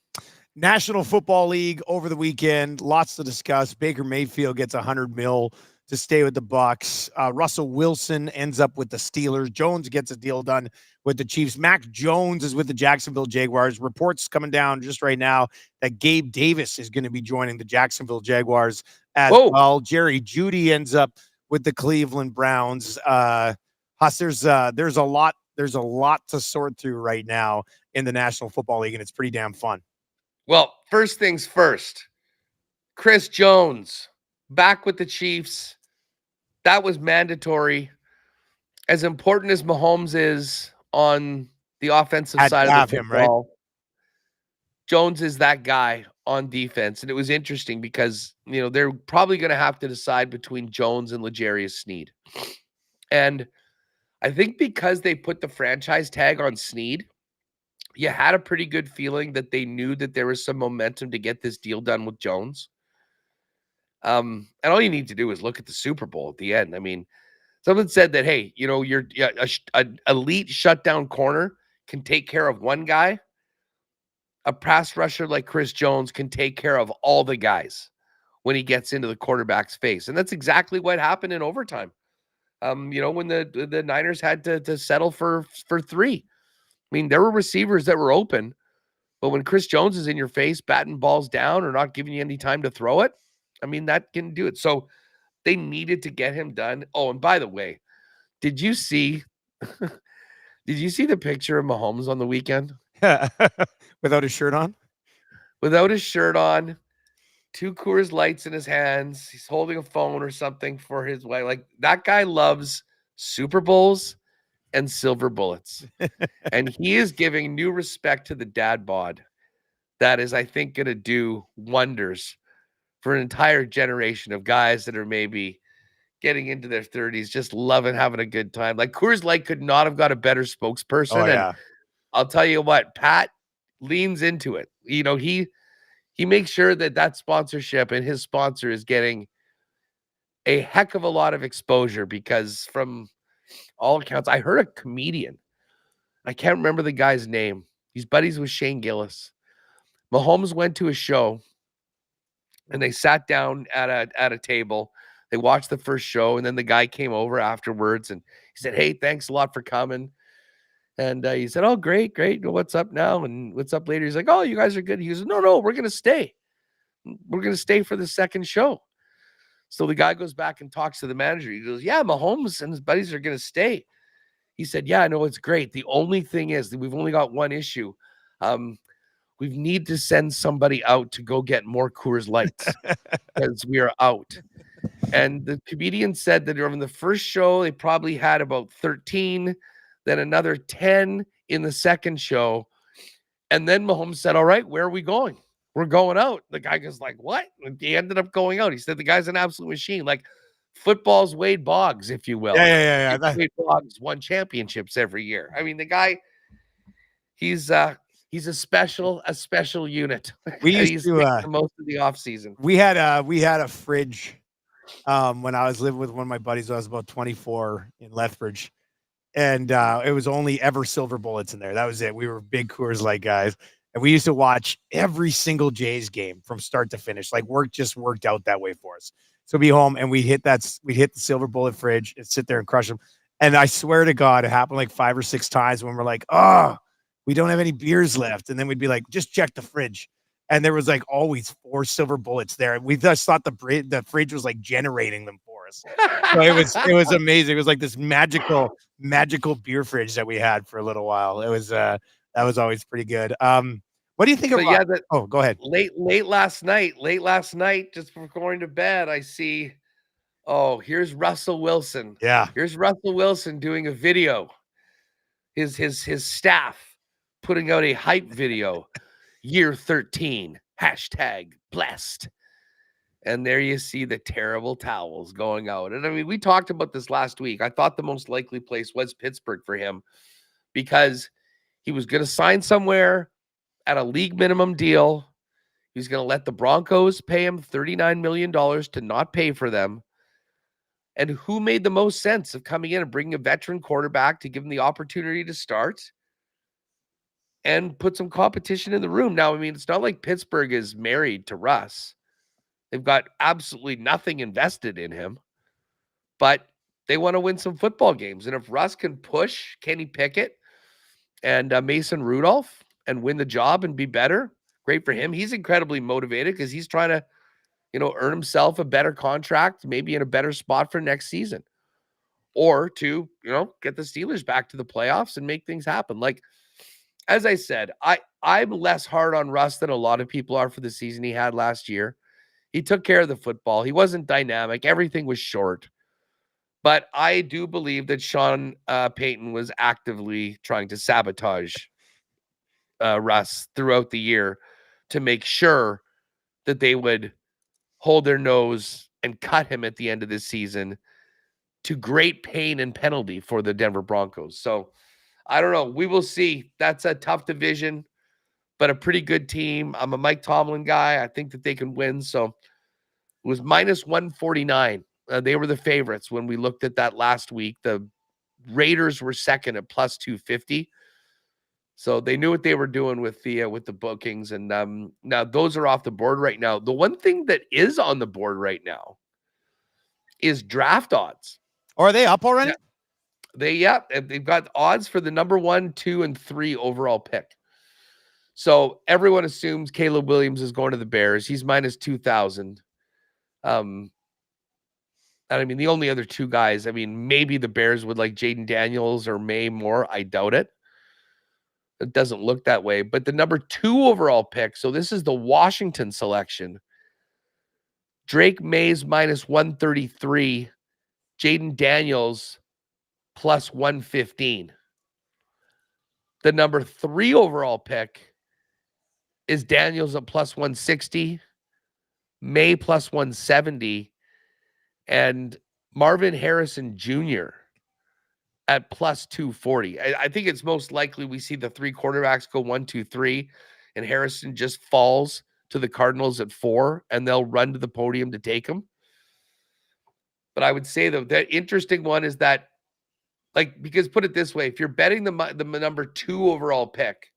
National Football League over the weekend, lots to discuss. Baker Mayfield gets $100 million to stay with the Bucs. Russell Wilson ends up with the Steelers. Jones gets a deal done with the Chiefs. Mac Jones is with the Jacksonville Jaguars. Reports coming down just right now that Gabe Davis is going to be joining the Jacksonville Jaguars as well. Jerry Jeudy ends up with the Cleveland Browns. There's a lot to sort through right now in the National Football League, and it's pretty damn fun. Well, first things first, Chris Jones back with the Chiefs. that was mandatory. As important as Mahomes is on the offensive Had side to of the have him, right? football, Jones is that guy on defense. And it was interesting because, they're probably going to have to decide between Jones and L'Jarius Sneed. And I think because they put the franchise tag on Sneed, you had a pretty good feeling that they knew that there was some momentum to get this deal done with Jones. And all you need to do is look at the Super Bowl at the end. I mean, someone said that, hey, you're an elite shutdown corner can take care of one guy. A pass rusher like Chris Jones can take care of all the guys when he gets into the quarterback's face. And that's exactly what happened in overtime. When the Niners had to settle for 3. I mean, there were receivers that were open, but when Chris Jones is in your face, batting balls down or not giving you any time to throw it, I mean, that can do it. So they needed to get him done. Oh, and by the way, did you see the picture of Mahomes on the weekend? Without his shirt on? Without his shirt on, 2 Coors Lights in his hands. He's holding a phone or something for his wife. Like, that guy loves Super Bowls and silver bullets. And he is giving new respect to the dad bod. That is, I think, going to do wonders for an entire generation of guys that are maybe getting into their 30s, just loving having a good time. Like, Coors Light could not have got a better spokesperson. Oh, yeah. And I'll tell you what, Pat leans into it. He makes sure that sponsorship and his sponsor is getting a heck of a lot of exposure, because from all accounts, I heard a comedian. I can't remember the guy's name. He's buddies with Shane Gillis. Mahomes went to a show and they sat down at a table. They watched the first show, and then the guy came over afterwards and he said, "Hey, thanks a lot for coming." And he said, "Oh, great. What's up now? And what's up later?" He's like, "Oh, you guys are good." He goes, No, we're going to stay. We're going to stay for the second show." So the guy goes back and talks to the manager. He goes, "Yeah, Mahomes and his buddies are going to stay." He said, "Yeah, I know, it's great. The only thing is that we've only got one issue. We need to send somebody out to go get more Coors Lights because we are out." And the comedian said that during the first show, they probably had about 13, then another 10 in the second show. And then Mahomes said, "All right, where are we going? We're going out." The guy goes like, "What?" And he ended up going out. He said the guy's an absolute machine. Like, football's Wade Boggs, if you will. Yeah. Wade Boggs won championships every year. I mean, the guy, he's a special unit. We used He's to making the most of the offseason. we had a fridge when I was living with one of my buddies when I was about 24 in Lethbridge. And it was only ever silver bullets in there. That was it. We were big Coors Light guys. And we used to watch every single Jays game from start to finish. Like, work just worked out that way for us. So be home and we'd hit the silver bullet fridge and sit there and crush them. And I swear to God, it happened like 5 or 6 times when we're like, "Oh, we don't have any beers left." And then we'd be like, "Just check the fridge." And there was like always 4 silver bullets there. And we just thought the fridge was like generating them for us. So it was amazing. It was like this magical beer fridge that we had for a little while. It was that was always pretty good. What do you think about? Oh, go ahead. Late last night, just before going to bed, I see, here's Russell Wilson. Yeah. Here's Russell Wilson doing a video. His staff putting out a hype video. Year 13, #blessed. And there you see the terrible towels going out. And I mean, we talked about this last week. I thought the most likely place was Pittsburgh for him, because he was going to sign somewhere at a league minimum deal. He was going to let the Broncos pay him $39 million to not pay for them. And who made the most sense of coming in and bringing a veteran quarterback to give him the opportunity to start and put some competition in the room? Now, I mean, it's not like Pittsburgh is married to Russ. They've got absolutely nothing invested in him, but they want to win some football games. And if Russ can push Kenny Pickett and Mason Rudolph and win the job and be better, great for him. He's incredibly motivated because he's trying to, earn himself a better contract, maybe in a better spot for next season, or to, get the Steelers back to the playoffs and make things happen. Like, as I said, I'm less hard on Russ than a lot of people are for the season he had last year. He took care of the football. He wasn't dynamic. Everything was short. But I do believe that Sean Payton was actively trying to sabotage Russ throughout the year to make sure that they would hold their nose and cut him at the end of this season, to great pain and penalty for the Denver Broncos. So I don't know. We will see. That's a tough division, but a pretty good team. I'm a Mike Tomlin guy. I think that they can win. So it was minus 149. They were the favorites when we looked at that last week. The Raiders were second at plus 250. So they knew what they were doing with the bookings. And now those are off the board right now. The one thing that is on the board right now is draft odds. Or are they up already? Yeah. They've got odds for the number 1, 2, and 3 overall pick. So everyone assumes Caleb Williams is going to the Bears. He's minus 2,000. And I mean, the only other two guys, I mean, maybe the Bears would like Jaden Daniels or May Moore. I doubt it. It doesn't look that way. But the number 2 overall pick, so this is the Washington selection. Drake Mays minus 133. Jaden Daniels plus 115. The number 3 overall pick is Daniels at plus 160, May plus 170, and Marvin Harrison Jr. at plus 240. I think it's most likely we see the 3 quarterbacks go 1, 2, 3, and Harrison just falls to the Cardinals at 4, and they'll run to the podium to take him. But I would say, though, the interesting one is that, like, because put it this way, if you're betting the number 2 overall pick,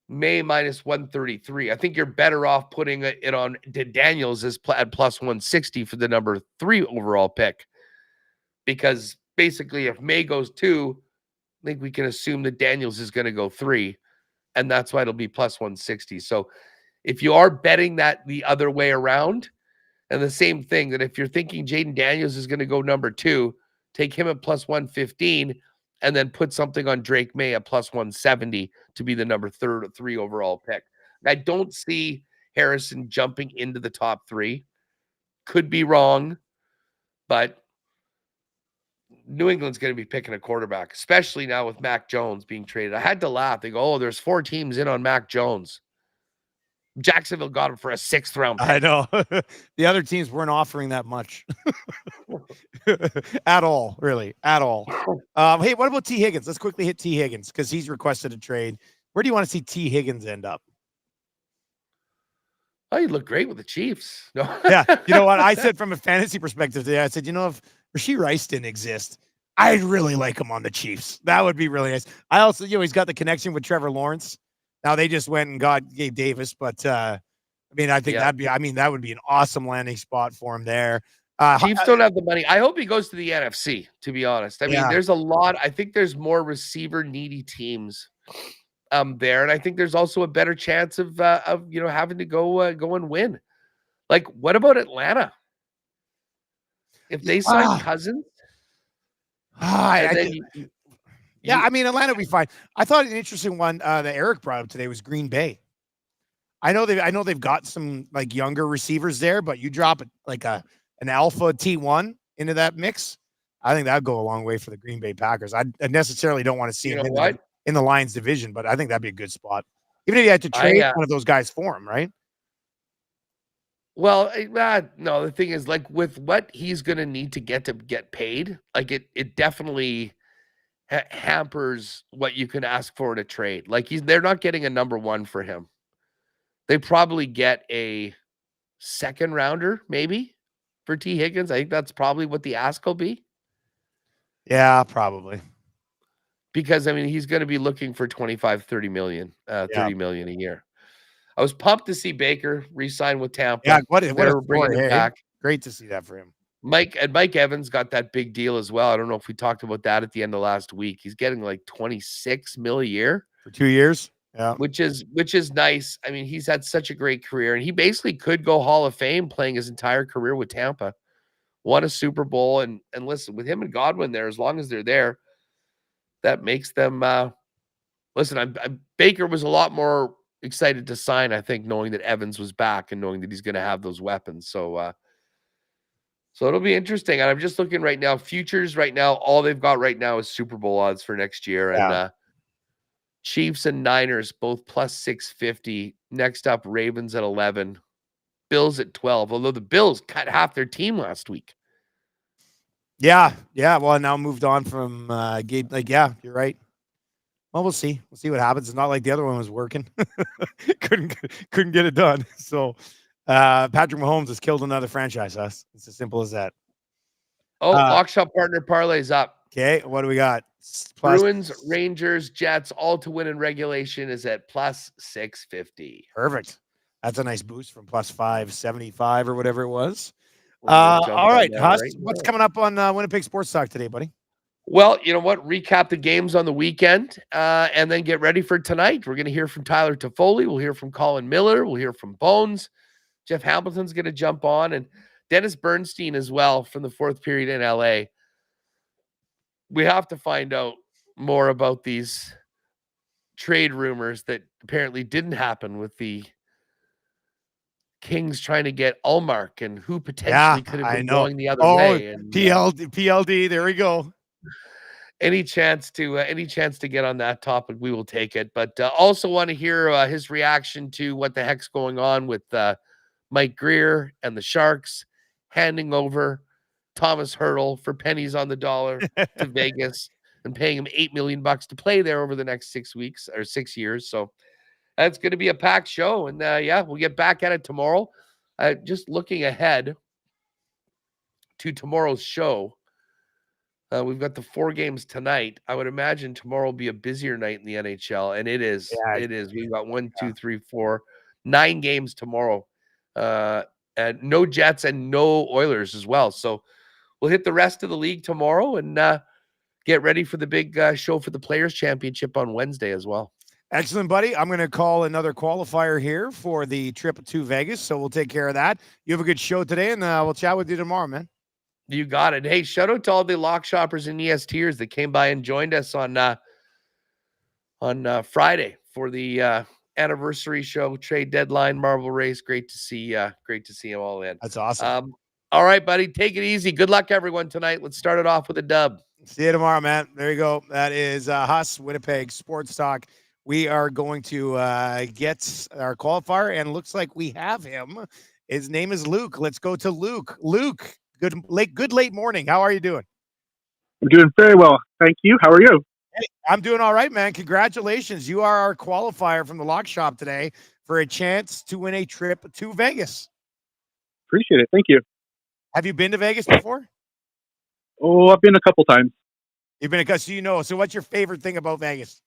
May minus 133, I think you're better off putting it on Daniels at plus 160 for the number 3 overall pick. Because basically, if May goes 2, I think we can assume that Daniels is going to go 3, and that's why it'll be plus 160. So if you are betting that the other way around, and the same thing, that if you're thinking Jaden Daniels is going to go number 2, take him at plus 115, and then put something on Drake May at plus 170 to be the number 3 overall pick. I don't see Harrison jumping into the top 3. Could be wrong, but New England's going to be picking a quarterback, especially now with Mac Jones being traded. I had to laugh. They go, oh, there's 4 teams in on Mac Jones. Jacksonville got him for a 6th round pick. I know. The other teams weren't offering that much at all, really, at all. Hey, what about T. Higgins? Let's quickly hit T. Higgins because he's requested a trade. Where do you want to see T. Higgins end up? Oh, you look great with the Chiefs. No. Yeah. You know what? I said from a fantasy perspective today, I said, you know, if Rashee Rice didn't exist, I'd really like him on the Chiefs. That would be really nice. I also, you know, he's got the connection with Trevor Lawrence. Now they just went and got Gabe Davis, but I mean, I think that would be an awesome landing spot for him there. Chiefs don't have the money. I hope he goes to the NFC, to be honest. I mean, there's a lot. I think there's more receiver needy teams there. And I think there's also a better chance of you know, having to go and win. Like, what about Atlanta? If they sign Cousins? Yeah, I mean, Atlanta would be fine. I thought an interesting one that Eric brought up today was Green Bay. I know they've got some like younger receivers there, but you drop like an alpha T1 into that mix, I think that'd go a long way for the Green Bay Packers. I necessarily don't want to see him in the Lions division, but I think that'd be a good spot. Even if you had to trade one of those guys for him, right? Well, no, the thing is, like, with what he's going to need to get paid, like it definitely hampers what you can ask for in a trade. Like, they're not getting a number 1 for him. They probably get a 2nd rounder, maybe, for T. Higgins. I think that's probably what the ask will be. Yeah, probably. Because, I mean, he's going to be looking for 25, 30 million, 30 million a year. I was pumped to see Baker re-sign with Tampa. Yeah, what a bringing him back. Great to see that for him. Mike Evans got that big deal as well. I don't know if we talked about that at the end of last week. He's getting like 26 mil a year for 2 years. Yeah, which is nice. I mean, he's had such a great career, and he basically could go Hall of Fame playing his entire career with Tampa. Won a Super Bowl, and listen, with him and Godwin there, as long as they're there, that makes them. Listen, Baker was a lot more excited to sign, I think, knowing that Evans was back and knowing that he's going to have those weapons. So So it'll be interesting. And I'm just looking right now. Futures right now, all they've got right now is Super Bowl odds for next year. Yeah. And Chiefs and Niners both plus 650. Next up, Ravens at 11. Bills at 12. Although the Bills cut half their team last week. Yeah. Well, now moved on from Gabe. Like, yeah, you're right. Well, we'll see. We'll see what happens. It's not like the other one was working. couldn't get it done. So Patrick Mahomes has killed another franchise, us. It's as simple as that. Oh, Lock Shop Partner Parlays up. Okay, what do we got? Bruins, Rangers, Jets, all to win in regulation is at plus 650. Perfect. That's a nice boost from plus 575 or whatever it was. All right, Huss, what's coming up on Winnipeg Sports Talk today, buddy? Well, you know what? Recap the games on the weekend and then get ready for tonight. We're going to hear from Tyler Toffoli. We'll hear from Colin Miller. We'll hear from Bones. Jeff Hamilton's going to jump on, and Dennis Bernstein as well from the fourth period in LA. We have to find out more about these trade rumors that apparently didn't happen with the Kings trying to get Ullmark and who potentially could have been going the other way. And PLD, there we go. Any chance to get on that topic, we will take it. But also want to hear his reaction to what the heck's going on with Mike Greer and the Sharks handing over Thomas Hurdle for pennies on the dollar to Vegas and paying him $8 million to play there over the next 6 weeks or 6 years. So that's going to be a packed show. And we'll get back at it tomorrow. Just looking ahead to tomorrow's show. We've got the 4 games tonight. I would imagine tomorrow will be a busier night in the NHL, and it is. Yeah, it is. We've got 9 games tomorrow, and no Jets and no Oilers as well. So we'll hit the rest of the league tomorrow and get ready for the big show for the Players' Championship on Wednesday as well. Excellent, buddy. I'm going to call another qualifier here for the trip to Vegas, so we'll take care of that. You have a good show today, and we'll chat with you tomorrow, man. You got it. Hey, shout out to all the lock shoppers and ESTers that came by and joined us on Friday for the anniversary show, trade deadline, marble race. Great to see them all in. That's awesome. All right, buddy. Take it easy. Good luck, everyone, tonight. Let's start it off with a dub. See you tomorrow, man. There you go. That is Huss, Winnipeg Sports Talk. We are going to get our qualifier, and looks like we have him. His name is Luke. Let's go to Luke. Luke. Good late morning. How are you doing? I'm doing very well. Thank you. How are you? Hey, I'm doing all right, man. Congratulations. You are our qualifier from the Lock Shop today for a chance to win a trip to Vegas. Appreciate it. Thank you. Have you been to Vegas before? Oh, I've been a couple times. You've been so you know. So what's your favorite thing about Vegas?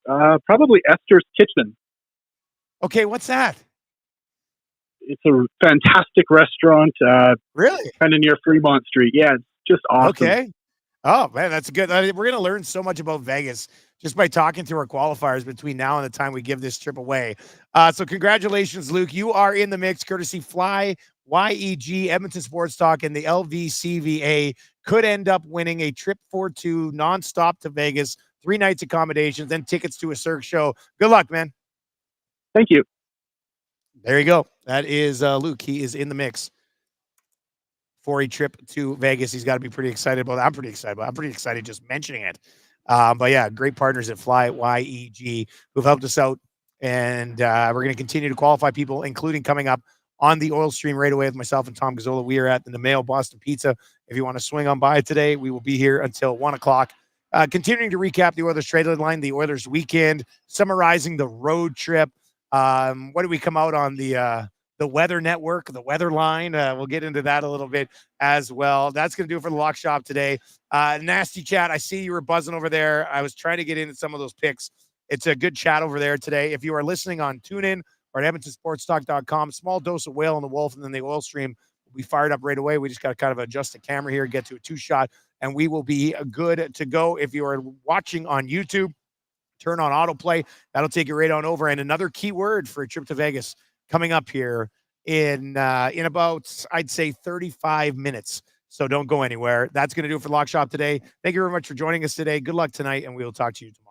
Probably Esther's Kitchen. Okay, what's that? It's a fantastic restaurant. Really? Kind of near Fremont Street. Yeah, it's just awesome. Okay. Oh, man, that's good. We're going to learn so much about Vegas just by talking to our qualifiers between now and the time we give this trip away. So congratulations, Luke. You are in the mix, courtesy Fly, YEG, Edmonton Sports Talk, and the LVCVA. Could end up winning a trip for 2 nonstop to Vegas, 3 nights accommodations, and tickets to a Cirque show. Good luck, man. Thank you. There you go. That is Luke. He is in the mix for a trip to Vegas. He's got to be pretty excited about that. I'm pretty excited just mentioning it. But yeah, great partners at Fly YEG who've helped us out. And we're going to continue to qualify people, including coming up on the oil stream right away with myself and Tom Gazzola. We are at the Namale Boston Pizza. If you want to swing on by today, we will be here until 1 o'clock. Continuing to recap the Oilers trade deadline, the Oilers weekend, summarizing the road trip. What did we come out on the Weather Network, the Weather Line? We'll get into that a little bit as well. That's going to do it for the Lock Shop today. Nasty chat. I see you were buzzing over there. I was trying to get into some of those picks. It's a good chat over there today. If you are listening on TuneIn or at EdmontonSportsTalk.com, small dose of Whale and the Wolf, and then the oil stream will be fired up right away. We just got to kind of adjust the camera here, get to a 2-shot, and we will be good to go. If you are watching on YouTube, turn on autoplay. That'll take you right on over. And another key word for a trip to Vegas coming up here in about, I'd say, 35 minutes. So don't go anywhere. That's going to do it for Lock Shop today. Thank you very much for joining us today. Good luck tonight, and we'll talk to you tomorrow.